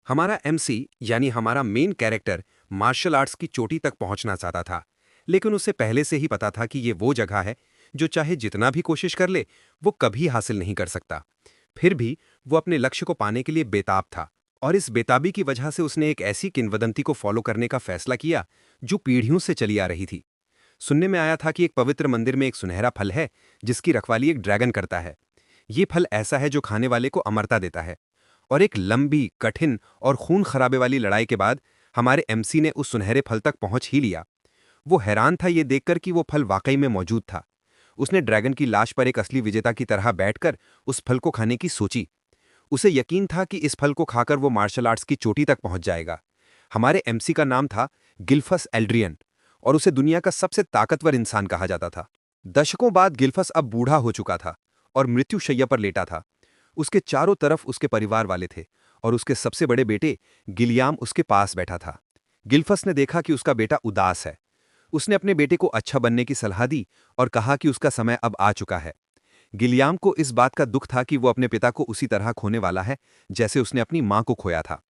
हमारा एमसी यानी हमारा मेन कैरेक्टर मार्शल आर्ट्स की चोटी तक पहुंचना चाहता था। लेकिन उसे पहले से ही पता था कि ये वो जगह है जो चाहे जितना भी कोशिश कर ले वो कभी हासिल नहीं कर सकता। फिर भी वो अपने लक्ष्य को पाने के लिए बेताब था, और इस बेताबी की वजह से उसने एक ऐसी किंवदंती को फॉलो करने का फैसला किया जो पीढ़ियों से चली आ रही थी। सुनने में आया था कि एक पवित्र मंदिर में एक सुनहरा फल है जिसकी रखवाली एक ड्रैगन करता है। ये फल ऐसा है जो खाने वाले को अमरता देता है। और एक लंबी, कठिन और खून खराबे वाली लड़ाई के बाद हमारे एमसी ने उस सुनहरे फल तक पहुंच ही लिया। वो हैरान था ये देखकर कि वो फल वाकई में मौजूद था। उसने ड्रैगन की लाश पर एक असली विजेता की तरह बैठकर उस फल को खाने की सोची। उसे यकीन था कि इस फल को खाकर वो मार्शल आर्ट्स की चोटी तक पहुंच जाएगा। हमारे एमसी का नाम था गिल्फस एल्ड्रियन, और उसे दुनिया का सबसे ताकतवर इंसान कहा जाता था। दशकों बाद गिल्फस अब बूढ़ा हो चुका था और मृत्युशैया पर लेटा था। उसके चारों तरफ उसके परिवार वाले थे, और उसके सबसे बड़े बेटे गिलियाम उसके पास बैठा था। गिल्फस ने देखा कि उसका बेटा उदास है। उसने अपने बेटे को अच्छा बनने की सलाह दी और कहा कि उसका समय अब आ चुका है। गिलियाम को इस बात का दुख था कि वो अपने पिता को उसी तरह खोने वाला है जैसे उसने अपनी मां को खोया था।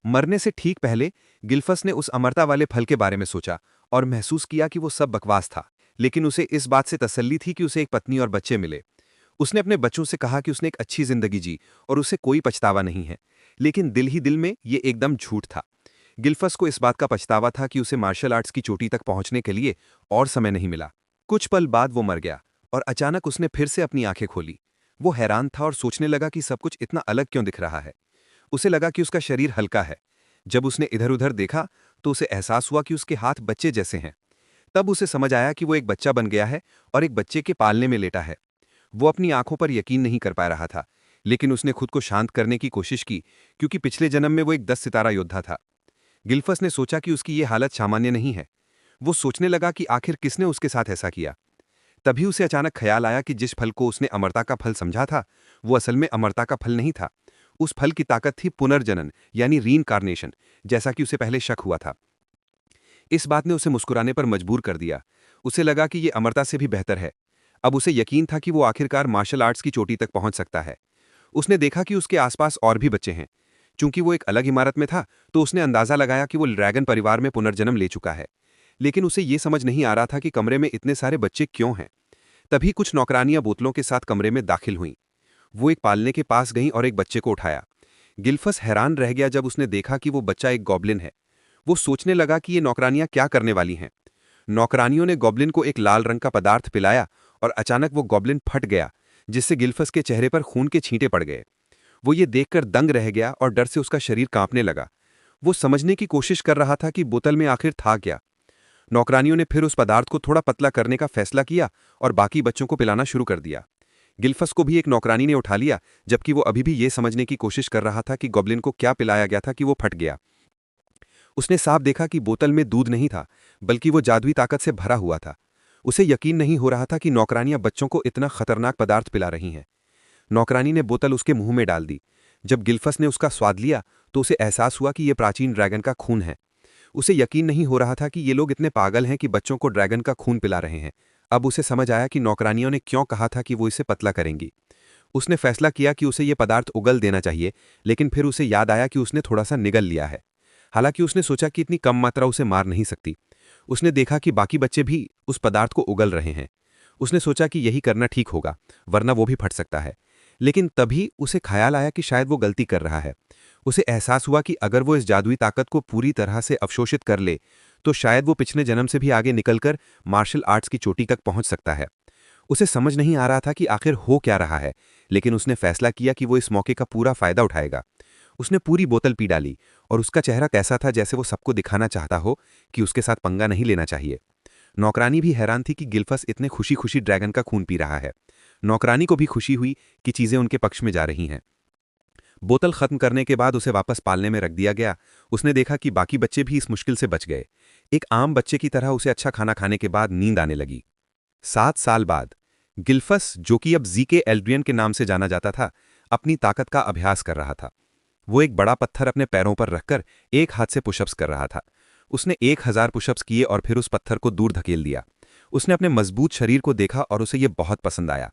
मरने से ठीक पहले गिल्फस ने उस अमरता वाले फल के बारे में सोचा और महसूस किया कि वो सब बकवास था। लेकिन उसे इस बात से तसल्ली थी कि उसे एक पत्नी और बच्चे मिले। उसने अपने बच्चों से कहा कि उसने एक अच्छी जिंदगी जी और उसे कोई पछतावा नहीं है। लेकिन दिल ही दिल में ये एकदम झूठ था। गिल्फस को इस बात का पछतावा था कि उसे मार्शल आर्ट्स की चोटी तक पहुंचने के लिए और समय नहीं मिला। कुछ पल बाद वो मर गया, और अचानक उसने फिर से अपनी आंखें खोली। वो हैरान था और सोचने लगा कि सब कुछ इतना अलग क्यों दिख रहा है। उसे लगा कि उसका शरीर हल्का है। जब उसने इधर उधर देखा तो उसे एहसास हुआ कि उसके हाथ बच्चे जैसे हैं। तब उसे समझ आया कि वो एक बच्चा बन गया है और एक बच्चे के पालने में लेटा है। वो अपनी आंखों पर यकीन नहीं कर पा रहा था, लेकिन उसने खुद को शांत करने की कोशिश की, क्योंकि पिछले जन्म में वो एक 10 सितारा योद्धा था। गिल्फस ने सोचा कि उसकी ये हालत सामान्य नहीं है। वो सोचने लगा कि आखिर किसने उसके साथ ऐसा किया। तभी उसे अचानक ख्याल आया कि जिस फल को उसने अमरता का फल समझा था, वो असल में अमरता का फल नहीं था। उस फल की ताकत थी पुनर्जनन, यानी रीइंकार्नेशन, जैसा कि उसे पहले शक हुआ था। इस बात ने उसे मुस्कुराने पर मजबूर कर दिया। उसे लगा कि ये अमरता से भी बेहतर है। अब उसे यकीन था कि वो आखिरकार मार्शल आर्ट्स की चोटी तक पहुंच सकता है। उसने देखा कि उसके आसपास और भी बच्चे हैं। चूंकि वो एक अलग इमारत में था, तो उसने अंदाजा लगाया कि वो ड्रैगन परिवार में पुनर्जन्म ले चुका है। लेकिन उसे ये समझ नहीं आ रहा था कि कमरे में इतने सारे बच्चे क्यों हैं। तभी कुछ नौकरानियां बोतलों के साथ कमरे में दाखिल हुईं। वो एक पालने के पास गईं और एक बच्चे को उठाया। गिल्फस हैरान रह गया जब उसने देखा कि वो बच्चा एक गॉब्लिन है। वो सोचने लगा कि ये नौकरानियां क्या करने वाली हैं। नौकरानियों ने गॉब्लिन को एक लाल रंग का पदार्थ पिलाया, और अचानक वो गॉब्लिन फट गया, जिससे गिल्फस के चेहरे पर खून के छींटे पड़ गए। वो ये देखकर दंग रह गया और डर से उसका शरीर कांपने लगा। वो समझने की कोशिश कर रहा था कि बोतल में आखिर था क्या। नौकरानियों ने फिर उस पदार्थ को थोड़ा पतला करने का फैसला किया और बाकी बच्चों को पिलाना शुरू कर दिया। गिल्फस को भी एक नौकरानी ने उठा लिया, जबकि वो अभी भी ये समझने की कोशिश कर रहा था कि गॉब्लिन को क्या पिलाया गया था कि वो फट गया। उसने साफ देखा कि बोतल में दूध नहीं था, बल्कि वो जादुई ताकत से भरा हुआ था। उसे यकीन नहीं हो रहा था कि नौकरानियां बच्चों को इतना खतरनाक पदार्थ पिला रही हैं। नौकरानी ने बोतल उसके मुंह में डाल दी। जब गिल्फस ने उसका स्वाद लिया तो उसे एहसास हुआ कि यह प्राचीन ड्रैगन का खून है। उसे यकीन नहीं हो रहा था कि ये लोग इतने पागल हैं कि बच्चों को ड्रैगन का खून पिला रहे हैं। अब उसे समझ आया कि नौकरानियों ने क्यों कहा था कि वो इसे पतला करेंगी। उसने फैसला किया कि उसे ये पदार्थ उगल देना चाहिए, लेकिन फिर उसे याद आया कि उसने थोड़ा सा निगल लिया है। हालांकि उसने सोचा कि इतनी कम मात्रा उसे मार नहीं सकती। उसने देखा कि बाकी बच्चे भी उस पदार्थ को उगल रहे हैं। उसने सोचा कि यही करना ठीक होगा, वरना वो भी फट सकता है। लेकिन तभी उसे ख्याल आया कि शायद वो गलती कर रहा है। उसे एहसास हुआ कि अगर वो इस जादुई ताकत को पूरी तरह से अवशोषित कर ले, तो शायद वो पिछले जन्म से भी आगे निकलकर मार्शल आर्ट्स की चोटी तक पहुंच सकता है। उसे समझ नहीं आ रहा था कि आखिर हो क्या रहा है, लेकिन उसने फैसला किया कि वो इस मौके का पूरा फायदा उठाएगा। उसने पूरी बोतल पी डाली, और उसका चेहरा कैसा था जैसे वो सबको दिखाना चाहता हो कि उसके साथ पंगा नहीं लेना चाहिए। नौकरानी भी हैरान थी कि गिल्फस इतने खुशी खुशी ड्रैगन का खून पी रहा है। नौकरानी को भी खुशी हुई कि चीजें उनके पक्ष में जा रही हैं। बोतल खत्म करने के बाद उसे वापस पालने में रख दिया गया। उसने देखा कि बाकी बच्चे भी इस मुश्किल से बच गए। एक आम बच्चे की तरह उसे अच्छा खाना खाने के बाद नींद आने लगी। 7 साल बाद गिल्फस, जो कि अब जीके एल्ड्रियन के नाम से जाना जाता था, अपनी ताकत का अभ्यास कर रहा था। वो एक बड़ा पत्थर अपने पैरों पर रखकर एक हाथ से पुशअप्स कर रहा था। उसने 1000 पुशअप्स किए और फिर उस पत्थर को दूर धकेल दिया। उसने अपने मजबूत शरीर को देखा और उसे यह बहुत पसंद आया।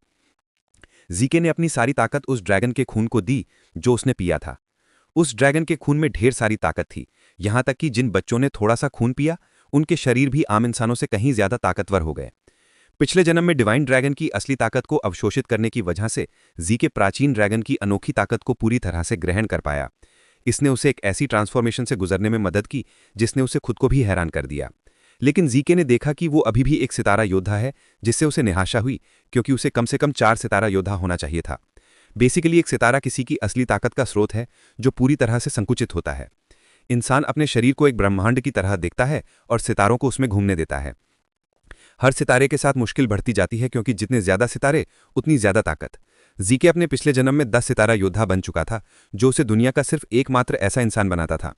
जीके ने अपनी सारी ताकत उस ड्रैगन के खून को दी जो उसने पिया था। उस ड्रैगन के खून में ढेर सारी ताकत थी, यहां तक कि जिन बच्चों ने थोड़ा सा खून पिया उनके शरीर भी आम इंसानों से कहीं ज्यादा ताकतवर हो गए। पिछले जन्म में डिवाइन ड्रैगन की असली ताकत को अवशोषित करने की वजह से जीके प्राचीन ड्रैगन की अनोखी ताकत को पूरी तरह से ग्रहण कर पाया। इसने उसे एक ऐसी ट्रांसफॉर्मेशन से गुजरने में मदद की जिसने उसे खुद को भी हैरान कर दिया। लेकिन जीके ने देखा कि वो अभी भी एक सितारा योद्धा है, जिससे उसे निराशा हुई, क्योंकि उसे कम से कम 4 सितारा योद्धा होना चाहिए था। बेसिकली एक सितारा किसी की असली ताकत का स्रोत है जो पूरी तरह से संकुचित होता है। इंसान अपने शरीर को एक ब्रह्मांड की तरह देखता है और सितारों को उसमें घूमने देता है। हर सितारे के साथ मुश्किल बढ़ती जाती है, क्योंकि जितने ज्यादा सितारे उतनी ज्यादा ताकत। जीके अपने पिछले जन्म में 10 सितारा योद्धा बन चुका था, जो उसे दुनिया का सिर्फ एकमात्र ऐसा इंसान बनाता था।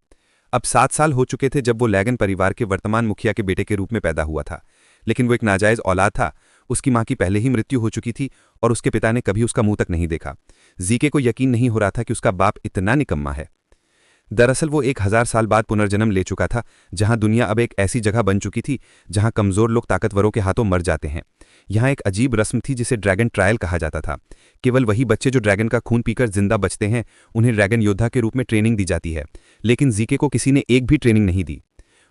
अब 7 साल हो चुके थे जब वो लैगन परिवार के वर्तमान मुखिया के बेटे के रूप में पैदा हुआ था, लेकिन वो एक नाजायज औलाद था। उसकी मां की पहले ही मृत्यु हो चुकी थी और उसके पिता ने कभी उसका मुंह तक नहीं देखा। जीके को यकीन नहीं हो रहा था कि उसका बाप इतना निकम्मा है। दरअसल वो 1000 साल बाद पुनर्जन्म ले चुका था, जहां दुनिया अब एक ऐसी जगह बन चुकी थी जहां कमजोर लोग ताकतवरों के हाथों मर जाते हैं। यहाँ एक अजीब रस्म थी जिसे ड्रैगन ट्रायल कहा जाता था। केवल वही बच्चे जो ड्रैगन का खून पीकर जिंदा बचते हैं, उन्हें ड्रैगन योद्धा के रूप में ट्रेनिंग दी जाती है। लेकिन जीके को किसी ने एक भी ट्रेनिंग नहीं दी।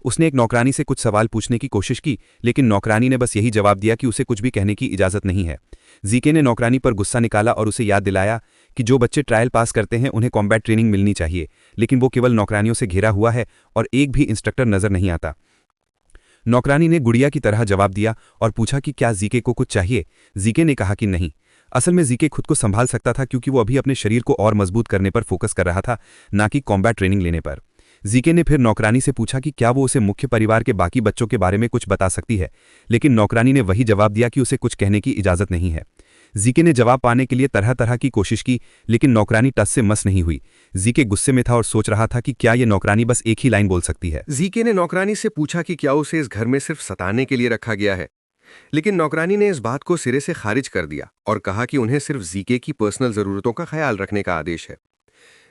उसने एक नौकरानी से कुछ सवाल पूछने की कोशिश की, लेकिन नौकरानी ने बस यही जवाब दिया कि उसे कुछ भी कहने की इजाजत नहीं है। जीके ने नौकरानी पर गुस्सा निकाला और उसे याद दिलाया कि जो बच्चे ट्रायल पास करते हैं उन्हें कॉम्बैट ट्रेनिंग मिलनी चाहिए, लेकिन वो केवल नौकरानियों से घिरा हुआ है और एक भी इंस्ट्रक्टर नजर नहीं आता। नौकरानी ने गुड़िया की तरह जवाब दिया और पूछा कि क्या जीके को कुछ चाहिए। जीके ने कहा कि नहीं। असल में जीके खुद को संभाल सकता था, क्योंकि वो अभी अपने शरीर को और मजबूत करने पर फोकस कर रहा था, ना कि कॉम्बैट ट्रेनिंग लेने पर। जीके ने फिर नौकरानी से पूछा कि क्या वो उसे मुख्य परिवार के बाकी बच्चों के बारे में कुछ बता सकती है, लेकिन नौकरानी ने वही जवाब दिया कि उसे कुछ कहने की इजाजत नहीं है। जीके ने जवाब पाने के लिए तरह तरह की कोशिश की, लेकिन नौकरानी टस से मस नहीं हुई। जीके गुस्से में था और सोच रहा था कि क्या ये नौकरानी बस एक ही लाइन बोल सकती है। जीके ने नौकरानी से पूछा कि क्या उसे इस घर में सिर्फ सताने के लिए रखा गया है, लेकिन नौकरानी ने इस बात को सिरे से खारिज कर दिया और कहा कि उन्हें सिर्फ जीके की पर्सनल जरूरतों का ख्याल रखने का आदेश है।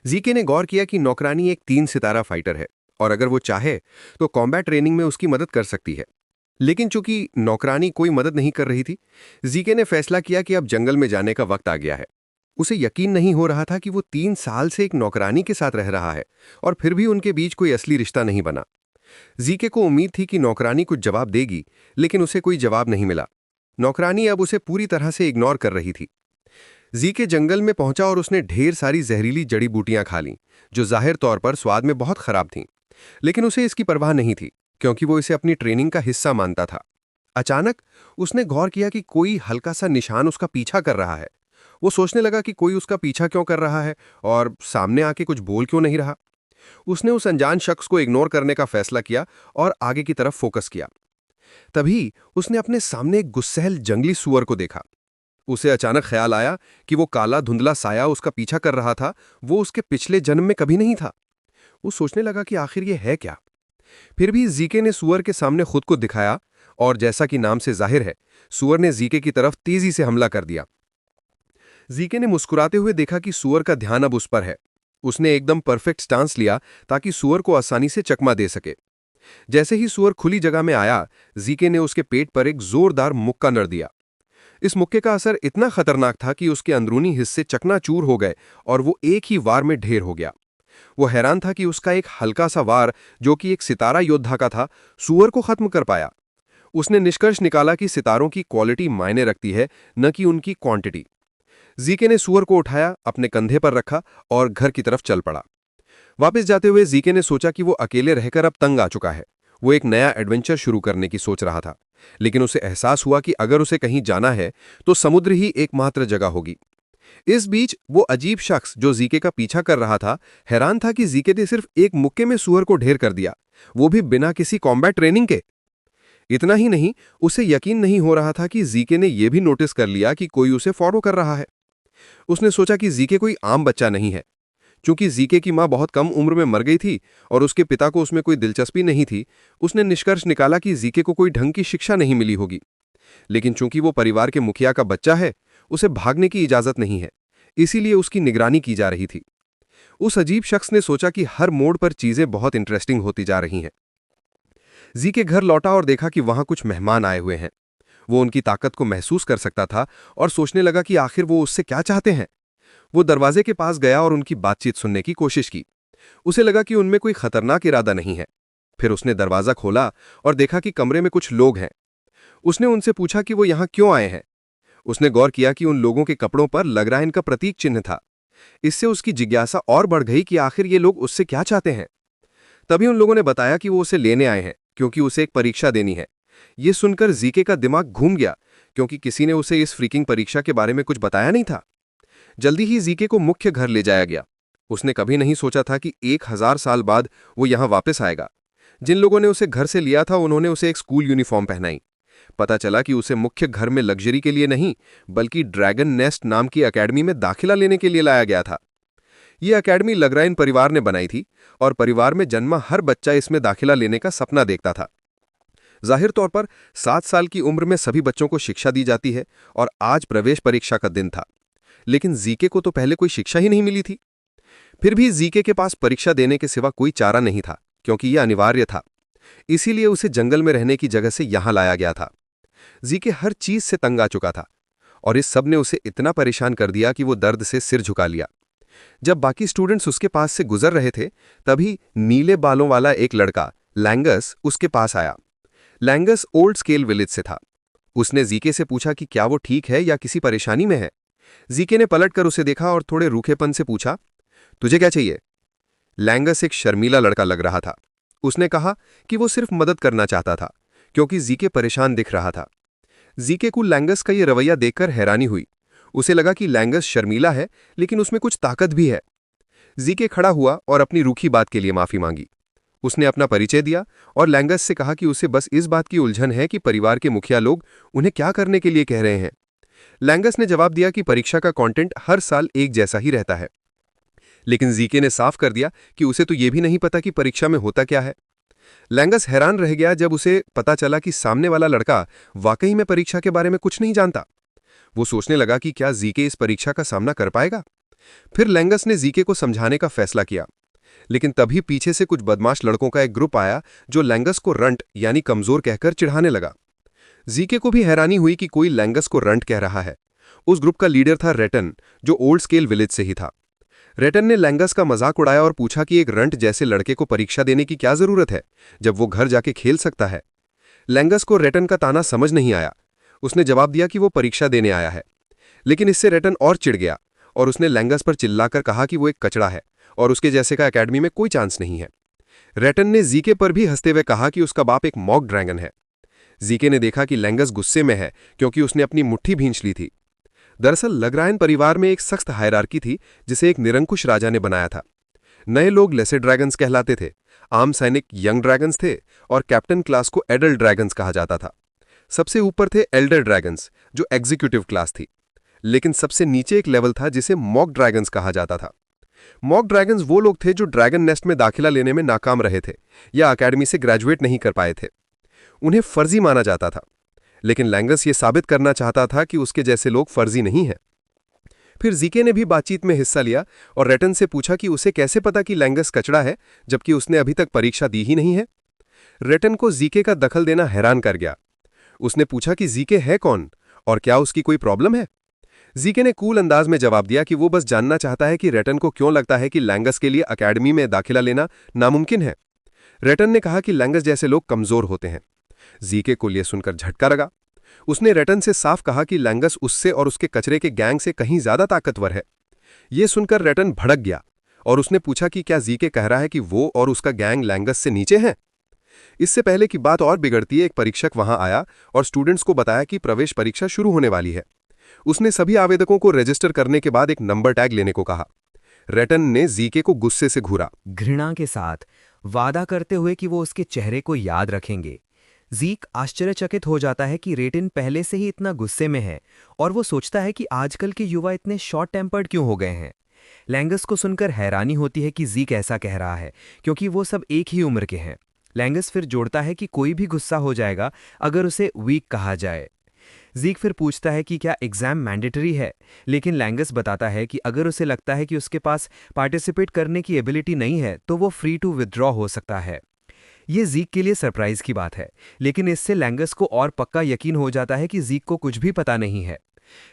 जीके ने गौर किया कि नौकरानी एक 3 सितारा फाइटर है और अगर वो चाहे तो कॉम्बैट ट्रेनिंग में उसकी मदद कर सकती है। लेकिन चूंकि नौकरानी कोई मदद नहीं कर रही थी, जीके ने फैसला किया कि अब जंगल में जाने का वक्त आ गया है। उसे यकीन नहीं हो रहा था कि वो 3 साल से एक नौकरानी के साथ रह रहा है और फिर भी उनके बीच कोई असली रिश्ता नहीं बना। जीके को उम्मीद थी कि नौकरानी कुछ जवाब देगी, लेकिन उसे कोई जवाब नहीं मिला। नौकरानी अब उसे पूरी तरह से इग्नोर कर रही थी। जीके जंगल में पहुंचा और उसने ढेर सारी जहरीली जड़ी बूटियां खा लीं, जो जाहिर तौर पर स्वाद में बहुत खराब थीं। लेकिन उसे इसकी परवाह नहीं थी, क्योंकि वो इसे अपनी ट्रेनिंग का हिस्सा मानता था। अचानक उसने गौर किया कि कोई हल्का सा निशान उसका पीछा कर रहा है। वो सोचने लगा कि कोई उसका पीछा क्यों कर रहा है और सामने आके कुछ बोल क्यों नहीं रहा। उसने उस अनजान शख्स को इग्नोर करने का फैसला किया और आगे की तरफ फोकस किया। तभी उसने अपने सामने एक गुस्सैल जंगली सूअर को देखा। उसे अचानक ख्याल आया कि वो काला धुंधला साया उसका पीछा कर रहा था, वो उसके पिछले जन्म में कभी नहीं था। वो सोचने लगा कि आखिर ये है क्या। फिर भी जीके ने सूअर के सामने खुद को दिखाया और जैसा कि नाम से जाहिर है, सूअर ने जीके की तरफ तेजी से हमला कर दिया। जीके ने मुस्कुराते हुए देखा कि सूअर का ध्यान अब उस पर है। उसने एकदम परफेक्ट स्टांस लिया ताकि सूअर को आसानी से चकमा दे सके। जैसे ही सूअर खुली जगह में आया, जीके ने उसके पेट पर एक जोरदार मुक्का नड़ दिया। इस मुक्के का असर इतना खतरनाक था कि उसके अंदरूनी हिस्से चकनाचूर हो गए और वो एक ही वार में ढेर हो गया। वो हैरान था कि उसका एक हल्का सा वार, जो कि एक सितारा योद्धा का था, सूअर को खत्म कर पाया। उसने निष्कर्ष निकाला कि सितारों की क्वालिटी मायने रखती है, न कि उनकी क्वांटिटी। जीके ने सूअर को उठाया, अपने कंधे पर रखा और घर की तरफ चल पड़ा। वापस जाते हुए जीके ने सोचा कि वो अकेले रहकर अब तंग आ चुका है। वो एक नया एडवेंचर शुरू करने की सोच रहा था, लेकिन उसे एहसास हुआ कि अगर उसे कहीं जाना है तो समुद्र ही एकमात्र जगह होगी। इस बीच वो अजीब शख्स जो जीके का पीछा कर रहा था, हैरान था कि जीके ने सिर्फ एक मुक्के में सूअर को ढेर कर दिया, वो भी बिना किसी कॉम्बैट ट्रेनिंग के। इतना ही नहीं, उसे यकीन नहीं हो रहा था कि जीके ने यह भी नोटिस कर लिया कि कोई उसे फॉलो कर रहा है। उसने सोचा कि जीके कोई आम बच्चा नहीं है। चूंकि जीके की मां बहुत कम उम्र में मर गई थी और उसके पिता को उसमें कोई दिलचस्पी नहीं थी, उसने निष्कर्ष निकाला कि जीके को कोई ढंग की शिक्षा नहीं मिली होगी। लेकिन चूंकि वो परिवार के मुखिया का बच्चा है, उसे भागने की इजाजत नहीं है, इसीलिए उसकी निगरानी की जा रही थी। उस अजीब शख्स ने सोचा कि हर मोड़ पर चीजें बहुत इंटरेस्टिंग होती जा रही हैं। जीके घर लौटा और देखा कि वहां कुछ मेहमान आए हुए हैं। वो उनकी ताकत को महसूस कर सकता था और सोचने लगा कि आखिर वो उससे क्या चाहते हैं। वो दरवाजे के पास गया और उनकी बातचीत सुनने की कोशिश की, उसे लगा कि उनमें कोई खतरनाक इरादा नहीं है। फिर उसने दरवाज़ा खोला और देखा कि कमरे में कुछ लोग हैं। उसने उनसे पूछा कि वो यहाँ क्यों आए हैं। उसने गौर किया कि उन लोगों के कपड़ों पर लग रहा इनका प्रतीक चिन्ह था। इससे उसकी जिज्ञासा और बढ़ गई कि आखिर ये लोग उससे क्या चाहते हैं। तभी उन लोगों ने बताया कि वो उसे लेने आए हैं क्योंकि उसे एक परीक्षा देनी है। ये सुनकर जीके का दिमाग घूम गया, क्योंकि किसी ने उसे इस फ्रीकिंग परीक्षा के बारे में कुछ बताया नहीं था। जल्दी ही जीके को मुख्य घर ले जाया गया। उसने कभी नहीं सोचा था कि 1000 साल बाद वो यहाँ वापस आएगा। जिन लोगों ने उसे घर से लिया था उन्होंने उसे एक स्कूल यूनिफॉर्म पहनाई। पता चला कि उसे मुख्य घर में लग्जरी के लिए नहीं, बल्कि ड्रैगन नेस्ट नाम की एकेडमी में दाखिला लेने के लिए लाया गया था। ये एकेडमी लग्राइन परिवार ने बनाई थी और परिवार में जन्मा हर बच्चा इसमें दाखिला लेने का सपना देखता था। जाहिर तौर पर 7 साल की उम्र में सभी बच्चों को शिक्षा दी जाती है और आज प्रवेश परीक्षा का दिन था। लेकिन जीके को तो पहले कोई शिक्षा ही नहीं मिली थी। फिर भी जीके के पास परीक्षा देने के सिवा कोई चारा नहीं था, क्योंकि यह अनिवार्य था। इसीलिए उसे जंगल में रहने की जगह से यहां लाया गया था। जीके हर चीज से तंग आ चुका था और इस सब ने उसे इतना परेशान कर दिया कि वो दर्द से सिर झुका लिया। जब बाकी स्टूडेंट्स उसके पास से गुजर रहे थे, तभी नीले बालों वाला एक लड़का लैंगस उसके पास आया। लैंगस ओल्ड स्केल विलेज से था। उसने जीके से पूछा कि क्या वो ठीक है या किसी परेशानी में है। जीके ने पलटकर उसे देखा और थोड़े रूखेपन से पूछा, तुझे क्या चाहिए? लैंगस एक शर्मीला लड़का लग रहा था। उसने कहा कि वो सिर्फ मदद करना चाहता था, क्योंकि जीके परेशान दिख रहा था। जीके को लैंगस का ये रवैया देखकर हैरानी हुई। उसे लगा कि लैंगस शर्मीला है, लेकिन उसमें कुछ ताकत भी है। जीके खड़ा हुआ और अपनी रूखी बात के लिए माफी मांगी। उसने अपना परिचय दिया और लैंगस से कहा कि उसे बस इस बात की उलझन है कि परिवार के मुखिया लोग उन्हें क्या करने के लिए कह रहे हैं। लैंगस ने जवाब दिया कि परीक्षा का कंटेंट हर साल एक जैसा ही रहता है। लेकिन जीके ने साफ कर दिया कि उसे तो यह भी नहीं पता कि परीक्षा में होता क्या है। लैंगस हैरान रह गया जब उसे पता चला कि सामने वाला लड़का वाकई में परीक्षा के बारे में कुछ नहीं जानता। वो सोचने लगा कि क्या जीके इस परीक्षा का सामना कर पाएगा। फिर लैंगस ने जीके को समझाने का फैसला किया, लेकिन तभी पीछे से कुछ बदमाश लड़कों का एक ग्रुप आया जो लैंगस को रंट यानी कमजोर कहकर चिढ़ाने लगा। जीके को भी हैरानी हुई कि कोई लैंगस को रंट कह रहा है। उस ग्रुप का लीडर था रेटन, जो ओल्ड स्केल विलेज से ही था। रेटन ने लैंगस का मजाक उड़ाया और पूछा कि एक रंट जैसे लड़के को परीक्षा देने की क्या जरूरत है, जब वो घर जाके खेल सकता है। लैंगस को रेटन का ताना समझ नहीं आया। उसने जवाब दिया कि वो परीक्षा देने आया है। लेकिन इससे रेटन और चिढ़ गया और उसने लैंगस पर चिल्लाकर कहा कि वो एक कचड़ा है और उसके जैसे का एकेडमी में कोई चांस नहीं है। रेटन ने जीके पर भी हंसते हुए कहा कि उसका बाप एक मॉक ड्रैगन है। जीके ने देखा कि लैंगस गुस्से में है, क्योंकि उसने अपनी मुट्ठी भींच ली थी। दरअसल लग्राइन परिवार में एक सख्त हायरार्की थी, जिसे एक निरंकुश राजा ने बनाया था। नए लोग लेसर ड्रैगन्स कहलाते थे, आम सैनिक यंग ड्रैगन्स थे और कैप्टन क्लास को एडल्ट ड्रैगन्स कहा जाता था। सबसे ऊपर थे एल्डर ड्रैगन्स, जो एग्जीक्यूटिव क्लास थी। लेकिन सबसे नीचे एक लेवल था जिसे मॉक ड्रैगन्स कहा जाता था। मॉक ड्रैगन्स वो लोग थे जो ड्रैगन नेस्ट में दाखिला लेने में नाकाम रहे थे या अकेडमी से ग्रेजुएट नहीं कर पाए थे। उन्हें फर्जी माना जाता था। लेकिन लैंगस ये साबित करना चाहता था कि उसके जैसे लोग फर्जी नहीं हैं। फिर जीके ने भी बातचीत में हिस्सा लिया और रेटन से पूछा कि उसे कैसे पता कि लैंगस कचड़ा है, जबकि उसने अभी तक परीक्षा दी ही नहीं है। रेटन को जीके का दखल देना हैरान कर गया। उसने पूछा कि जीके है कौन और क्या उसकी कोई प्रॉब्लम है। जीके ने कूल अंदाज में जवाब दिया कि वो बस जानना चाहता है कि रेटन को क्यों लगता है कि लैंगस के लिए अकेडमी में दाखिला लेना नामुमकिन है। रेटन ने कहा कि लैंगस जैसे लोग कमजोर होते हैं। जीके को यह सुनकर झटका लगा। उसने रेटन से साफ कहा कि लैंगस उससे और उसके कचरे के गैंग से कहीं ज्यादा ताकतवर है। यह सुनकर रेटन भड़क गया और उसने पूछा कि क्या जीके कह रहा है कि वो और उसका गैंग लैंगस से नीचे हैं। इससे पहले कि बात और बिगड़ती, एक परीक्षक वहां आया और स्टूडेंट्स को बताया कि प्रवेश परीक्षा शुरू होने वाली है। उसने सभी आवेदकों को रजिस्टर करने के बाद एक नंबर टैग लेने को कहा। रेटन ने जीके को गुस्से से घूरा, घृणा के साथ वादा करते हुए कि वो उसके चेहरे को याद रखेंगे। जीक आश्चर्यचकित हो जाता है कि रेटिन पहले से ही इतना गुस्से में है और वो सोचता है कि आजकल के युवा इतने शॉर्ट टेम्पर्ड क्यों हो गए हैं। लैंगस को सुनकर हैरानी होती है कि जीक ऐसा कह रहा है, क्योंकि वो सब एक ही उम्र के हैं। लैंगस फिर जोड़ता है कि कोई भी गुस्सा हो जाएगा अगर उसे वीक कहा जाए। जीक फिर पूछता है कि क्या एग्जाम मैंडेटरी है, लेकिन लैंगस बताता है कि अगर उसे लगता है कि उसके पास पार्टिसिपेट करने की एबिलिटी नहीं है तो वो फ्री टू विथड्रॉ हो सकता है। ये जीक के लिए सरप्राइज की बात है, लेकिन इससे लैंगस को और पक्का यकीन हो जाता है कि जीक को कुछ भी पता नहीं है।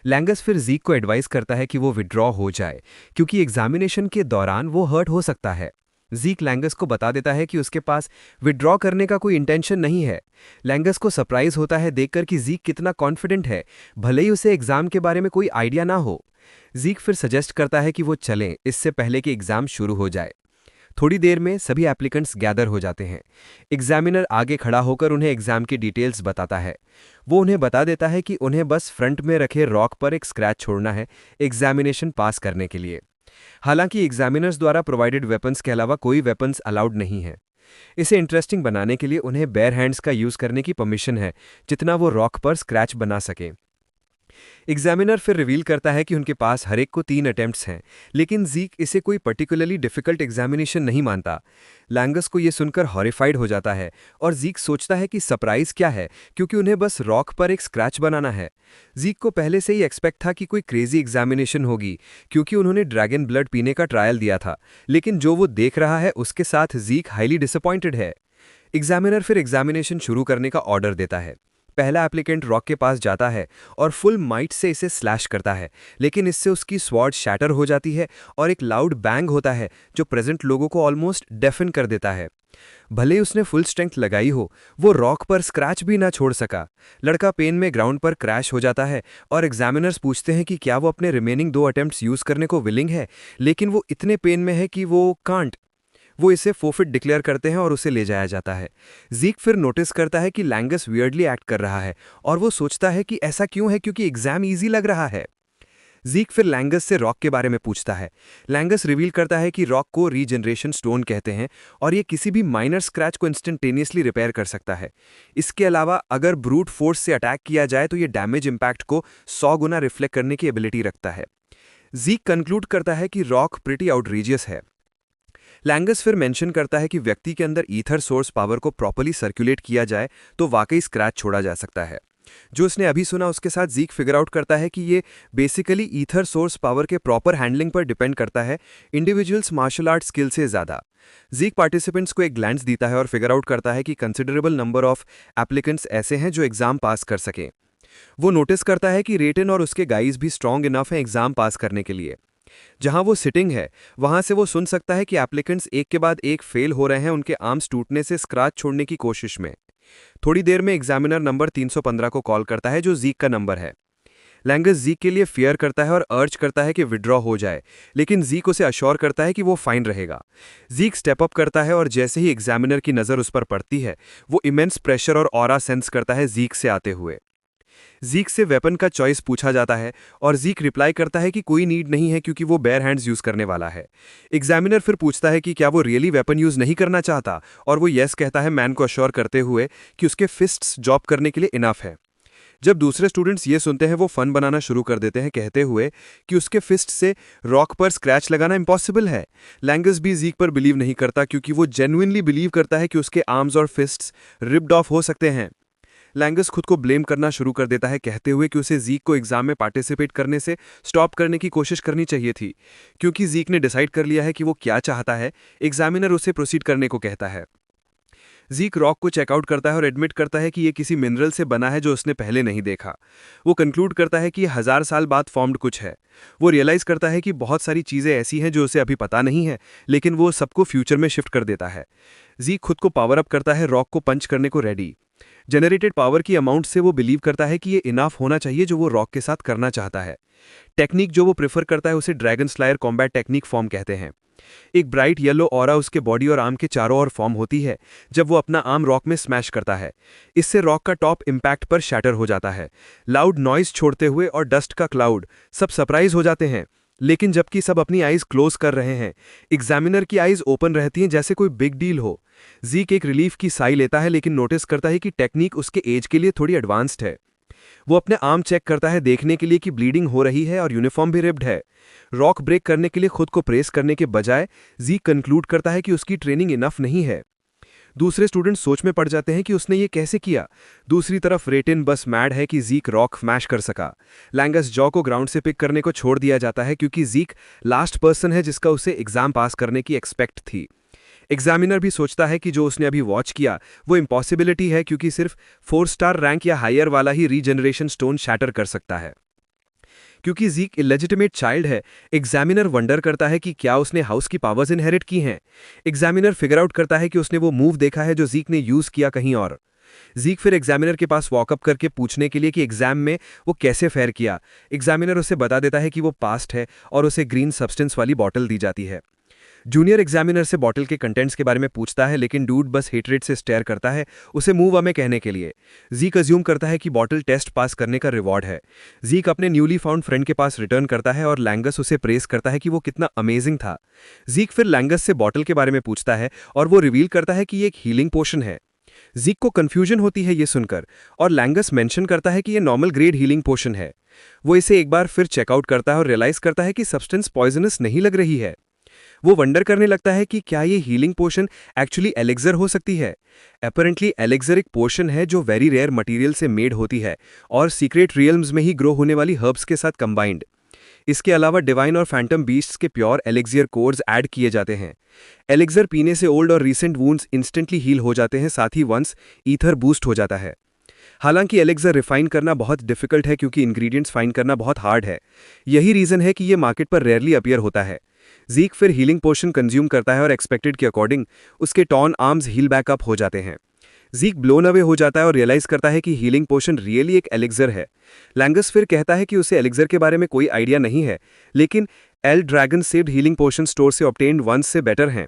लैंगस फिर जीक को एडवाइस करता है कि वो विथड्रॉ हो जाए, क्योंकि एग्जामिनेशन के दौरान वो हर्ट हो सकता है। जीक लैंगस को बता देता है कि उसके पास विड्रॉ करने का कोई इंटेंशन नहीं है। लैंगस को सरप्राइज होता है देखकर कि जीक कितना कॉन्फिडेंट है, भले ही उसे एग्जाम के बारे में कोई आइडिया ना हो। जीक फिर सजेस्ट करता है कि वो चलें इससे पहले कि एग्जाम शुरू हो जाए। थोड़ी देर में सभी एप्लीकेंट्स गैदर हो जाते हैं। एग्जामिनर आगे खड़ा होकर उन्हें एग्जाम की डिटेल्स बताता है। वो उन्हें बता देता है कि उन्हें बस फ्रंट में रखे रॉक पर एक स्क्रैच छोड़ना है एग्जामिनेशन पास करने के लिए। हालांकि एग्जामिनर्स द्वारा प्रोवाइडेड वेपन्स के अलावा कोई वेपन्स अलाउड नहीं है। इसे इंटरेस्टिंग बनाने के लिए उन्हें बेयर हैंड्स का यूज करने की परमिशन है, जितना वो रॉक पर स्क्रैच बना सके। एग्जामिनर फिर रिवील करता है कि उनके पास हर एक को 3 अटेम्प्ट्स हैं, लेकिन जीक इसे कोई पर्टिकुलरली डिफिकल्ट एग्जामिनेशन नहीं मानता। लैंगस को यह सुनकर हॉरिफाइड हो जाता है और जीक सोचता है कि सरप्राइज क्या है, क्योंकि उन्हें बस रॉक पर एक स्क्रैच बनाना है। जीक को पहले से ही एक्सपेक्ट था कि कोई क्रेजी एग्जामिनेशन होगी, क्योंकि उन्होंने ड्रैगन ब्लड पीने का ट्रायल दिया था, लेकिन जो वो देख रहा है उसके साथ जीक हाईली डिसअपॉइंटेड है। एग्जामिनर फिर एग्जामिनेशन शुरू करने का ऑर्डर देता है। पहला एप्लीकेंट रॉक के पास जाता है और फुल माइट से इसे स्लैश करता है, लेकिन इससे उसकी स्वॉर्ड शैटर हो जाती है और एक लाउड बैंग होता है जो प्रेजेंट लोगों को ऑलमोस्ट डेफन कर देता है। भले ही उसने फुल स्ट्रेंथ लगाई हो, वो रॉक पर स्क्रैच भी ना छोड़ सका। लड़का पेन में ग्राउंड पर क्रैश हो जाता है और एग्जामिनर्स पूछते हैं कि क्या वो अपने रिमेनिंग 2 अटेम्प्ट्स यूज करने को विलिंग है, लेकिन वो इतने पेन में है कि वो कांट। वो इसे फोर्फिट डिक्लेयर करते हैं और उसे ले जाया जाता है। जीक फिर नोटिस करता है कि लैंगस वियर्डली एक्ट कर रहा है और वो सोचता है कि ऐसा क्यों है, क्योंकि एग्जाम इजी लग रहा है। जीक फिर लैंगस से रॉक के बारे में पूछता है। लैंगस रिवील करता है कि रॉक को रीजनरेशन स्टोन कहते हैं और ये किसी भी माइनर स्क्रैच को इंस्टेंटेनियसली रिपेयर कर सकता है। इसके अलावा अगर ब्रूट फोर्स से अटैक किया जाए तो ये डैमेज इंपैक्ट को 100 गुना रिफ्लेक्ट करने की एबिलिटी रखता है। जीक कंक्लूड करता है कि रॉक प्रिटी आउटरीजियस है। लैंगस फिर मेंशन करता है कि व्यक्ति के अंदर ईथर सोर्स पावर को प्रॉपर्ली सर्कुलेट किया जाए तो वाकई स्क्रैच छोड़ा जा सकता है। जो उसने अभी सुना उसके साथ जीक फिगर आउट करता है कि ये बेसिकली ईथर सोर्स पावर के प्रॉपर हैंडलिंग पर डिपेंड करता है, इंडिविजुअल्स मार्शल आर्ट स्किल से ज़्यादा। जीक पार्टिसिपेंट्स को एक ग्लैंस देता है और फिगर आउट करता है कि कंसिडरेबल नंबर ऑफ एप्लीकेंट्स ऐसे हैं जो एग्जाम पास कर सकें। वो नोटिस करता है कि रेटन और उसके गाइज भी स्ट्रॉन्ग इनफ हैं एग्जाम पास करने के लिए। जहां वो सिटिंग है वहां से वो सुन सकता है कि एप्लीकेंट्स एक के बाद एक फेल हो रहे हैं उनके आर्म्स टूटने से स्क्रैच छोड़ने की कोशिश में। थोड़ी देर में एग्जामिनर नंबर 315 को कॉल करता है जो जीक का नंबर है। लैंगस जीक के लिए फियर करता है और अर्ज करता है कि विड्रॉ हो जाए, लेकिन जीक उसे अश्योर करता है कि वो फाइन रहेगा। जीक स्टेप अप करता है और जैसे ही एग्जामिनर की नज़र उस पर पड़ती है वो इमेंस प्रेशर और ऑरा सेंस करता है जीक से आते हुए। जीक से वेपन का चॉइस पूछा जाता है और जीक रिप्लाई करता है कि कोई नीड नहीं है क्योंकि वो बेयर हैंड्स यूज करने वाला है। एग्जामिनर फिर पूछता है कि क्या वो रियली वेपन यूज नहीं करना चाहता और वो येस कहता है, मैन को अश्योर करते हुए कि उसके फिस्ट्स जॉब करने के लिए इनफ है। जब दूसरे स्टूडेंट्स ये सुनते हैं वो फन बनाना शुरू कर देते हैं, कहते हुए कि उसके फिस्ट से रॉक पर स्क्रैच लगाना इम्पॉसिबल है। लैंगस भी जीक पर बिलीव नहीं करता क्योंकि वो जेन्युइनली बिलीव करता है कि उसके आर्म्स और फिस्ट्स रिप्ड ऑफ हो सकते हैं। लैंगस खुद को ब्लेम करना शुरू कर देता है, कहते हुए कि उसे जीक को एग्जाम में पार्टिसिपेट करने से स्टॉप करने की कोशिश करनी चाहिए थी। क्योंकि जीक ने डिसाइड कर लिया है कि वो क्या चाहता है, एग्जामिनर उसे प्रोसीड करने को कहता है। जीक रॉक को चेकआउट करता है और एडमिट करता है कि ये किसी मिनरल से बना है जो उसने पहले नहीं देखा। वो कंक्लूड करता है कि ये 1000 साल बाद फॉर्म्ड कुछ है। वो रियलाइज करता है कि बहुत सारी चीज़ें ऐसी हैं जो उसे अभी पता नहीं है, लेकिन वो सबको फ्यूचर में शिफ्ट कर देता है। जीक खुद को पावर अप करता है, रॉक को पंच करने को रेडी। जनरेटेड पावर की अमाउंट से वो बिलीव करता है कि ये इनाफ होना चाहिए जो वो रॉक के साथ करना चाहता है। टेक्निक जो वो प्रेफर करता है उसे dragon slayer combat technique form कहते हैं। एक ब्राइट येलो ऑरा उसके बॉडी और आर्म के चारों ओर फॉर्म होती है जब वो अपना आर्म रॉक में स्मैश करता है। इससे रॉक का टॉप इम्पैक्ट पर शैटर हो जाता है। लाउड नॉइज छोड़ते हुए और डस्ट का क्लाउड, सब सरप्राइज हो जाते हैं। लेकिन जबकि सब अपनी आईज क्लोज कर रहे हैं, एग्जामिनर की आईज ओपन रहती हैं जैसे कोई बिग डील हो। जीक एक रिलीफ की साई लेता है, लेकिन नोटिस करता है कि टेक्निक उसके एज के लिए थोड़ी एडवांस्ड है। वो अपने आर्म चेक करता है देखने के लिए कि ब्लीडिंग हो रही है और यूनिफॉर्म भी रिप्ड है। रॉक ब्रेक करने के लिए खुद को प्रेस करने के बजाय जीक कंक्लूड करता है कि उसकी ट्रेनिंग इनफ नहीं है। दूसरे स्टूडेंट सोच में पड़ जाते हैं कि उसने ये कैसे किया। दूसरी तरफ रेटिन बस मैड है कि जीक रॉक स्मैश कर सका। लैंगस जॉ को ग्राउंड से पिक करने को छोड़ दिया जाता है क्योंकि जीक लास्ट पर्सन है जिसका उसे एग्जाम पास करने की एक्सपेक्ट थी। एग्जामिनर भी सोचता है कि जो उसने अभी वॉच किया वो इम्पॉसिबिलिटी है क्योंकि सिर्फ 4 स्टार रैंक या हायर वाला ही रीजनरेशन स्टोन शैटर कर सकता है। क्योंकि ज़ीक इलेजिटिमेट चाइल्ड है, एग्जामिनर वंडर करता है कि क्या उसने हाउस की पावर्स इनहेरिट की हैं। एग्जामिनर फिगर आउट करता है कि उसने वो मूव देखा है जो ज़ीक ने यूज़ किया कहीं और। ज़ीक फिर एग्जामिनर के पास वॉकअप करके पूछने के लिए कि एग्जाम में वो कैसे फेयर किया। एग्जामिनर उसे बता देता है कि वो पास्ट है और उसे ग्रीन सब्सटेंस वाली बॉटल दी जाती है। जूनियर एग्जामिनर से बॉटल के कंटेंट्स के बारे में पूछता है, लेकिन डूड बस हेटरेट से स्टेयर करता है उसे मूव अमे कहने के लिए। ज़ीक अज्यूम करता है कि बॉटल टेस्ट पास करने का रिवॉर्ड है। ज़ीक अपने न्यूली फाउंड फ्रेंड के पास रिटर्न करता है और लैंगस उसे प्रेस करता है कि वो कितना अमेजिंग था। ज़ीक फिर लैंगस से बॉटल के बारे में पूछता है और वो रिवील करता है कि ये एक हीलिंग पोशन है। ज़ीक को कंफ्यूजन होती है ये सुनकर, और लैंगस मेंशन करता है कि ये नॉर्मल ग्रेड हीलिंग पोशन है। वो इसे एक बार फिर चेकआउट करता है और रियलाइज करता है कि सब्सटेंस पॉइजनस नहीं लग रही है। वो वंडर करने लगता है कि क्या ये हीलिंग पोशन एक्चुअली एलेक्सर हो सकती है। अपरेंटली एलेक्सर एक पोशन है जो वेरी रेयर मटेरियल से मेड होती है और सीक्रेट रियल्म्स में ही ग्रो होने वाली हर्ब्स के साथ कंबाइंड। इसके अलावा डिवाइन और फैंटम बीस्ट्स के प्योर एलेक्सियर कोर्स ऐड किए जाते हैं। एलेक्सर पीने से ओल्ड और रीसेंट वुंड्स इंस्टेंटली हील हो जाते हैं, साथ ही वंस ईथर बूस्ट हो जाता है। हालांकि एलेक्सर रिफाइन करना बहुत डिफिकल्ट है क्योंकि इंग्रेडिएंट्स फाइंड करना बहुत हार्ड है। यही रीजन है कि ये मार्केट पर रेयरली अपीयर होता है। ज़ीक फिर हीलिंग पोशन कंज्यूम करता है और एक्सपेक्टेड के अकॉर्डिंग उसके torn arms heal back up हो जाते हैं। ज़ीक ब्लोन अवे हो जाता है और रियलाइज करता है कि हीलिंग पोशन रियली एक एलेक्सर है। लैंगस फिर कहता है कि उसे एलेक्सर के बारे में कोई आइडिया नहीं है, लेकिन एल ड्रैगन सेव्ड हीलिंग पोशन स्टोर से ऑब्टेन्ड वंस से बेटर हैं।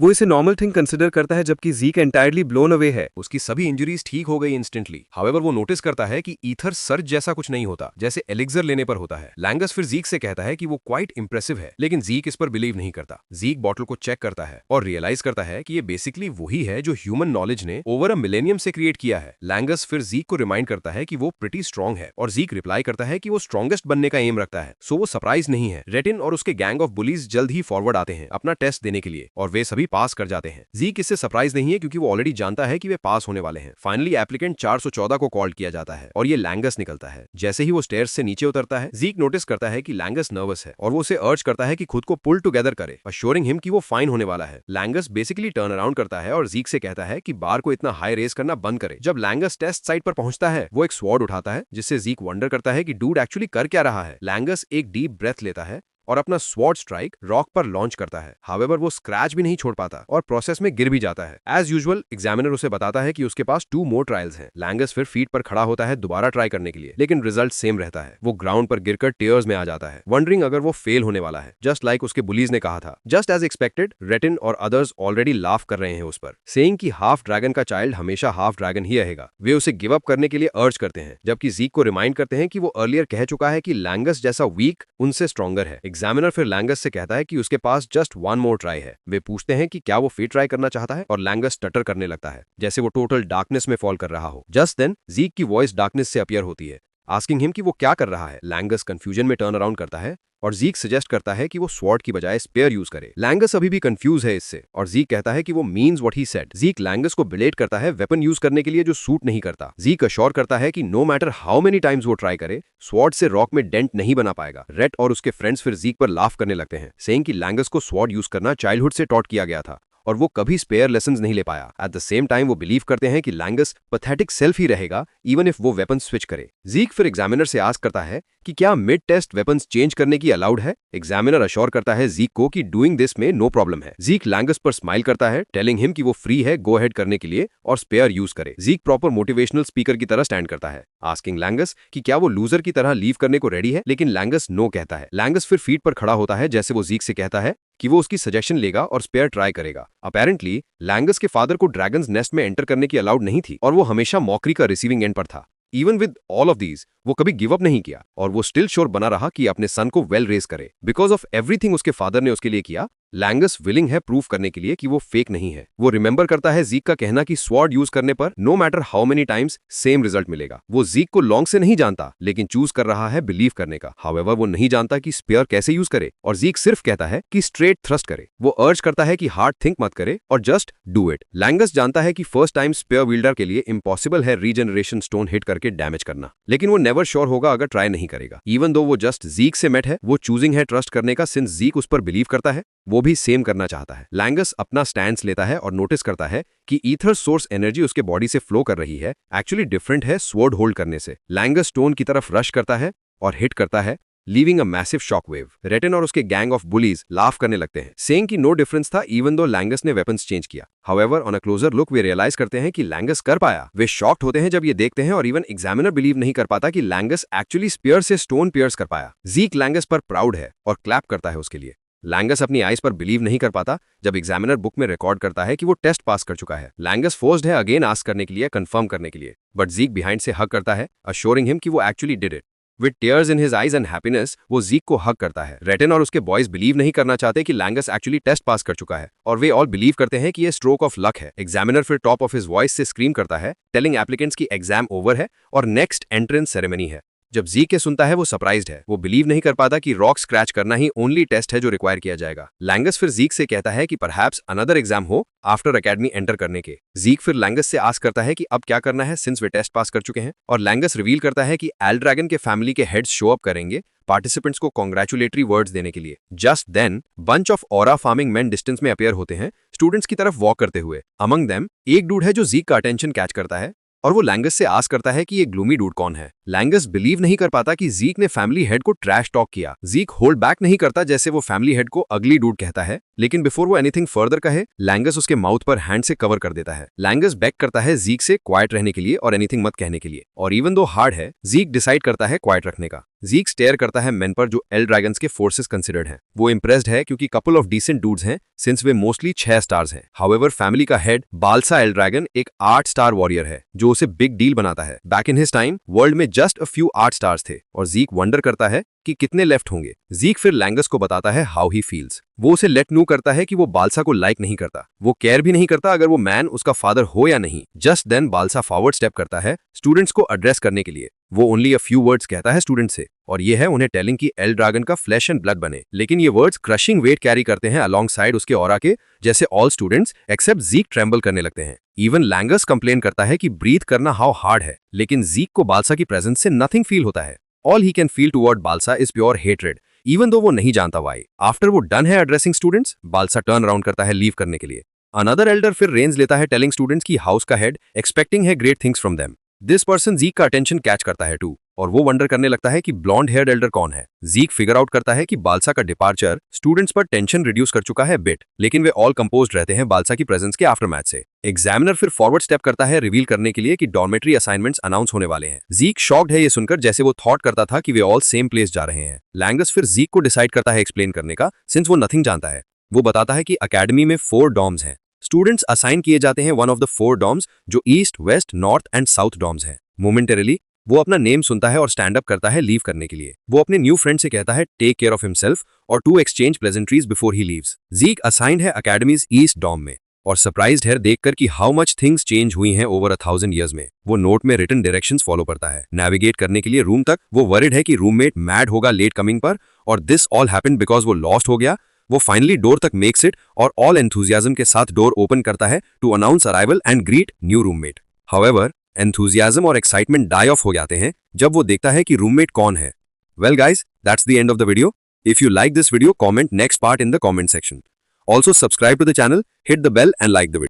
वो इसे नॉर्मल थिंग कंसिडर करता है, जबकि ज़ीक एंटायरली ब्लोन अवे है। उसकी सभी इंजरीज ठीक हो गई इंस्टेंटली। हाउएवर वो नोटिस करता है कि ईथर सर्ज जैसा कुछ नहीं होता जैसे एलेक्सर लेने पर होता है। लैंगस फिर ज़ीक से कहता है कि वो क्वाइट इंप्रेसिव है, लेकिन ज़ीक इस पर बिलीव नहीं करता। ज़ीक बॉटल को चेक करता है और रियलाइज करता है कि ये बेसिकली वही है जो ह्यूमन नॉलेज ने ओवर अ मिलेनियम से क्रिएट किया है। लैंगस फिर ज़ीक को रिमाइंड करता है कि वो प्रिटी स्ट्रांग है और ज़ीक रिप्लाई करता है कि वो स्ट्रॉन्गेस्ट बनने का एम रखता है। सो वो सरप्राइज नहीं है। रेटिन और उसके गैंग ऑफ बुलीज जल्द ही फॉरवर्ड आते हैं अपना टेस्ट देने के लिए और वे सभी पास कर जाते हैं। ज़ीक इससे सरप्राइज नहीं है क्योंकि वो ऑलरेडी जानता है कि वे पास होने वाले हैं। फाइनली एप्लीकेंट 414 को कॉल किया जाता है और ये लैंगस निकलता है। जैसे ही वो स्टेयर्स से नीचे उतरता है, ज़ीक नोटिस करता है कि लैंगस नर्वस है और वो उसे अर्ज करता है कि खुद को पुल टुगेदर करे, अश्योरिंग हिम कि वो फाइन होने वाला है। लैंगस बेसिकली टर्न अराउंड करता है और ज़ीक से कहता है कि बार को इतना हाई रेस करना बंद करे। जब लैंगस टेस्ट साइट पर पहुंचता है, वो एक स्वॉर्ड उठाता है, जिससे ज़ीक वंडर करता है कि डूड एक्चुअली कर क्या रहा है। लैंगस एक डीप ब्रेथ लेता है और अपना स्वॉर्ड स्ट्राइक रॉक पर लॉन्च करता है। हाउएवर वो स्क्रैच भी नहीं छोड़ पाता और प्रोसेस में गिर भी जाता है। एज यूजुअल एग्जामिनर उसे बताता है कि उसके पास 2 मोर ट्रायल्स हैं। लैंगस फिर फीट पर खड़ा होता है दोबारा ट्राई करने के लिए, लेकिन रिजल्ट सेम रहता है। वो ग्राउंड पर गिरकर टीयर्स में आ जाता है, वंडरिंग अगर वो फेल होने वाला है, जस्ट लाइक उसके बुलीज ने कहा था। जस्ट एज एक्सपेक्टेड, रेटिन और अदर्स ऑलरेडी लाफ कर रहे हैं उस पर, सेइंग कि हाफ ड्रैगन का चाइल्ड हमेशा हाफ ड्रैगन ही रहेगा। वे उसे गिव अप करने के लिए अर्ज करते हैं, जबकि ज़ीक को रिमाइंड करते हैं कि वो अर्लियर कह चुका है कि लैंगस जैसा वीक उनसे स्ट्रॉन्गर है। एग्जामिनर फिर लैंगस से कहता है कि उसके पास जस्ट 1 मोर ट्राई है। वे पूछते हैं कि क्या वो फिर ट्राई करना चाहता है और लैंगस स्टटर करने लगता है जैसे वो टोटल डार्कनेस में फॉल कर रहा हो। जस्ट देन ज़ीक की वॉइस डार्कनेस से अपीयर होती है, आस्किंग हिम कि वो क्या कर रहा है। लैंगस कंफ्यूजन में टर्न अराउंड करता है और ज़ीक सजेस्ट करता है कि वो स्वॉर्ड की बजाय स्पेयर यूज करे। लैंगस अभी भी कंफ्यूज है इससे और ज़ीक कहता है कि वो मीन्स व्हाट ही सेड। ज़ीक लैंगस को बिलेट करता है वेपन यूज करने के लिए जो सूट नहीं करता। ज़ीक अश्योर करता है कि no matter how many times वो ट्राई करे, स्वॉर्ड से रॉक में डेंट नहीं बना पाएगा। रेट और उसके फ्रेंड्स फिर ज़ीक पर लाफ करने लगते हैं, सेइंग कि लैंगस को स्वॉर्ड यूज करना चाइल्डहुड से टॉट किया गया था और वो कभी स्पेयर लेसन्स नहीं ले पाया। एट द सेम टाइम वो बिलीव करते हैं कि लैंगस पैथेटिक सेल्फ ही रहेगा इवन इफ वो वेपन स्विच करे। ज़ीक फिर एग्जामिनर से आस्क करता है कि क्या मिड टेस्ट वेपन्स चेंज करने की अलाउड है। एग्जामिनर अश्योर करता है ज़ीक को कि डूइंग दिस में नो प्रॉब्लम है। ज़ीक लैंगस पर स्माइल करता है, टेलिंग हिम कि वो फ्री है गो अहेड करने के लिए और स्पेयर यूज करे। ज़ीक प्रॉपर मोटिवेशनल स्पीकर की तरह स्टैंड करता है, आस्किंग लैंगस कि क्या वो लूजर की तरह लीव करने को रेडी है, लेकिन लैंगस नो कहता है। लैंगस फिर फीट पर खड़ा होता है जैसे वो ज़ीक से कहता है कि वो उसकी सजेशन लेगा और स्पेयर ट्राई करेगा। अपेरेंटली लैंगस के फादर को ड्रैगन्स नेस्ट में एंटर करने की अलाउड नहीं थी और वो हमेशा मॉकरी का रिसीविंग एंड पर था। Even with all of these वो कभी गिव अप नहीं किया और वो स्टिल श्योर बना रहा कि अपने सन को वेल रेज करे। बिकॉज ऑफ एवरीथिंग उसके फादर ने उसके लिए किया, लैंगस विलिंग है प्रूव करने के लिए कि वो फेक नहीं है। वो रिमेंबर करता है ज़ीक का कहना कि स्वॉर्ड यूज करने पर no matter how many times same result मिलेगा। वो ज़ीक को लॉन्ग से नहीं जानता, लेकिन चूज कर रहा है बिलीव करने का। हाउएवर वो नहीं जानता कि स्पेयर कैसे यूज करे और ज़ीक सिर्फ कहता है कि स्ट्रेट थ्रस्ट करे। वो अर्ज करता है कि हार्ड थिंक मत करे और जस्ट डू इट। लैंगस जानता है कि फर्स्ट टाइम स्पेयर विल्डर के लिए इम्पॉसिबल है रीजनरेशन स्टोन हिट करके डैमेज करना, लेकिन वो नेवर श्योर होगा अगर ट्राई नहीं करेगा। इवन दो वो जस्ट ज़ीक से मेट है, वो चूजिंग है ट्रस्ट करने का सिंस ज़ीक उस पर बिलीव करता है, वो भी सेम करना चाहता है। लैंगस अपना स्टैंड्स लेता है और नोटिस करता है कि ईथर सोर्स एनर्जी उसके बॉडी से फ्लो कर रही है, एक्चुअली डिफरेंट है स्वॉर्ड होल्ड करने से। लैंगस स्टोन की तरफ रश करता है और हिट करता है, leaving a massive shock wave. रेटिन और उसके गैंग ऑफ बुलीज लाफ करने लगते हैं, सेइंग कि नो डिफरेंस था इवन दो लैंगस ने वेपन्स चेंज किया। However on a closer look we realise करते हैं कि लैंगस कर पाया। वे शॉक्ड होते हैं जब ये देखते हैं और इवन एग्जामिनर बिलीव नहीं कर पाता कि लैंगस एक्चुअली स्पीयर से स्टोन पियर्स कर पाया। जीक लैंगस पर प्राउड है और क्लैप करता है उसके लिए। लैंगस अपनी आइज पर बिलीव नहीं कर पाता जब एग्जामिनर बुक में रिकॉर्ड करता है कि वो टेस्ट पास कर चुका है। लैंगस फोर्स्ड है अगेन आस्क करने के लिए, कंफर्म करने के लिए, बट जीक बिहाइंड से हग करता है, अश्योरिंग हिम कि वो actually did it. With tears in his eyes and happiness वो जीक को हग करता है। रेटिन और उसके बॉयज बिलीव नहीं करना चाहते कि लैंगस एक्चुअली टेस्ट पास कर चुका है और वे ऑल बिलीव करते हैं कि ये स्ट्रोक ऑफ लक है। एग्जामिनर फिर टॉप ऑफ हिज वॉइस से स्क्रीम करता है, टेलिंग एप्लीकेंट्स की एग्जाम ओवर है और नेक्स्ट एंट्रेंस सेरेमनी है। जब जीक के सुनता है वो सरप्राइज्ड है, वो बिलीव नहीं कर पाता कि रॉक स्क्रैच करना ही ओनली टेस्ट है जो रिक्वायर किया जाएगा। लैंगस फिर जीक से कहता है कि परहैप्स अनदर एग्जाम हो आफ्टर एकेडमी एंटर करने के। जीक फिर लैंगस से आस्क करता है कि अब क्या करना है सिंस वे टेस्ट पास कर चुके हैं, और लैंगस रिवील करता है कि एल ड्रैगन के फैमिली के हेड्स शो अप करेंगे पार्टिसिपेंट्स को कॉन्ग्रेचुलेटरी वर्ड्स देने के लिए। Just then bunch of aura farming man distance में अपीयर होते हैं स्टूडेंट्स की तरफ वॉक करते हुए। अमंग देम एक डूड है जो जीक का अटेंशन कैच करता है और वो लैंगस से आस्क करता है कि ये ग्लूमी डूड कौन है। लैंगस बिलीव नहीं कर पाता कि जीक ने फैमिली हेड को ट्रैश टॉक किया। जीक होल्ड बैक नहीं करता जैसे वो फैमिली हेड को अगली डूड कहता है, लेकिन बिफोर वो एनीथिंग फर्दर कहे लैंगस उसके माउथ पर हैंड से कवर कर देता है। लैंगस बैक करता है जीक से क्वाइट रहने के लिए और एनीथिंग मत कहने के लिए, और इवन दो हार्ड है जीक डिसाइड करता है क्वाइट रखने का। जीक स्टेयर करता है मेन पर जो एल ड्रैगन्स के फोर्सेस कंसिडर्ड हैं। वो इंप्रेस्ड है क्योंकि कपल ऑफ डिसेंट डूड्स हैं सिंस वे मोस्टली 6 स्टार्स हैं। हाउएवर फैमिली का हेड बालसा एल ड्रैगन एक 8 स्टार वॉरियर है जो उसे बिग डील बनाता है। Back in his time world में जस्ट अ फ्यू 8 स्टार्स थे और जीक वंडर करता है कि कितने लेफ्ट होंगे। जीक फिर लैंगस को बताता है हाउ ही फील्स। वो उसे लेट नो करता है कि वो बालसा को लाइक नहीं करता, वो केयर भी नहीं करता अगर वो मैन उसका फादर हो या नहीं। जस्ट देन बालसा फॉरवर्ड स्टेप करता है स्टूडेंट्स को एड्रेस करने के लिए। वो ओनली अ फ्यू वर्ड्स कहता है स्टूडेंट्स से, और ये है उन्हें टेलिंग कि एल ड्रैगन का फ्लैश एंड ब्लड बने, लेकिन ये वर्ड्स क्रशिंग वेट कैरी करते हैं अलोंग साइड उसके ऑरा के, जैसे ऑल स्टूडेंट्स एक्सेप्ट जीक ट्रेम्बल करने लगते हैं। इवन लैंगस कंप्लेन करता है कि ब्रीथ करना हाउ हार्ड है, लेकिन जीक को बालसा की प्रेजेंस से नथिंग फील होता है। All he can feel toward balsa is pure hatred, even though वो नहीं जानता वाई। आफ्टर वो डन है addressing students, balsa turn around करता है लीव करने के लिए। अनदर एल्डर फिर रेंज लेता है टेलिंग स्टूडेंट्स की हाउस का हेड एक्सपेक्टिंग है great things from them. This person जीक का अटेंशन कैच करता है टू, और वो वंडर करने लगता है कि ब्लॉन्ड हेयर्ड एल्डर कौन है। जीक फिगर आउट करता है कि बालसा का डिपार्चर स्टूडेंट्स पर टेंशन रिड्यूस कर चुका है बिट, लेकिन वे ऑल कंपोज्ड रहते हैं बालसा की प्रेजेंस के आफ्टरमैथ से। एग्जामिनर फिर फॉरवर्ड स्टेप करता है रिवील करने के लिए कि डॉर्मेट्री असाइनमेंट्स अनाउंस होने वाले हैं। जीक शॉक्ड है ये सुनकर, जैसे वो थॉट करता था कि वे ऑल सेम प्लेस जा रहे हैं। लैंगस फिर जीक को डिसाइड करता है एक्सप्लेन करने का, सिंस वो नथिंग जानता है। वो बताता है कि अकेडमी में 4 डॉम्स हैं। स्टूडेंट्स असाइन किए जाते हैं वन ऑफ द 4 डॉम्स जो east, west, north and south dorms हैं। मोमेंटरीली वो अपना नेम सुनता है और स्टैंड अप करता है लीव करने के लिए। वो अपने न्यू फ्रेंड से कहता है टेक केयर ऑफ हिमसेल्फ और to exchange pleasantries before he leaves. Zeke assigned है अकेडमीज ईस्ट डॉम में और सरप्राइज्ड है देखकर कि हाउ मच थिंग्स चेंज हुई हैं ओवर 1000 ईयर्स में। वो नोट में रिटन डायरेक्शंस फॉलो करता है नेविगेट करने के लिए रूम तक। वो वरिड है कि रूममेट मैड होगा लेट कमिंग पर, और दिस ऑल हैपेंड बिकॉज वो लॉस्ट हो गया। वो फाइनली डोर तक मेक्स इट और ऑल एंथुजियाज्म के साथ डोर ओपन करता है to announce arrival and greet new roommate. However enthusiasm और एक्साइटमेंट डाई ऑफ हो जाते हैं जब वो देखता है कि रूममेट कौन है। Well guys, that's the end of the video. If you like this video, comment next part in the comment section. Also subscribe to the channel, hit the bell and like the video.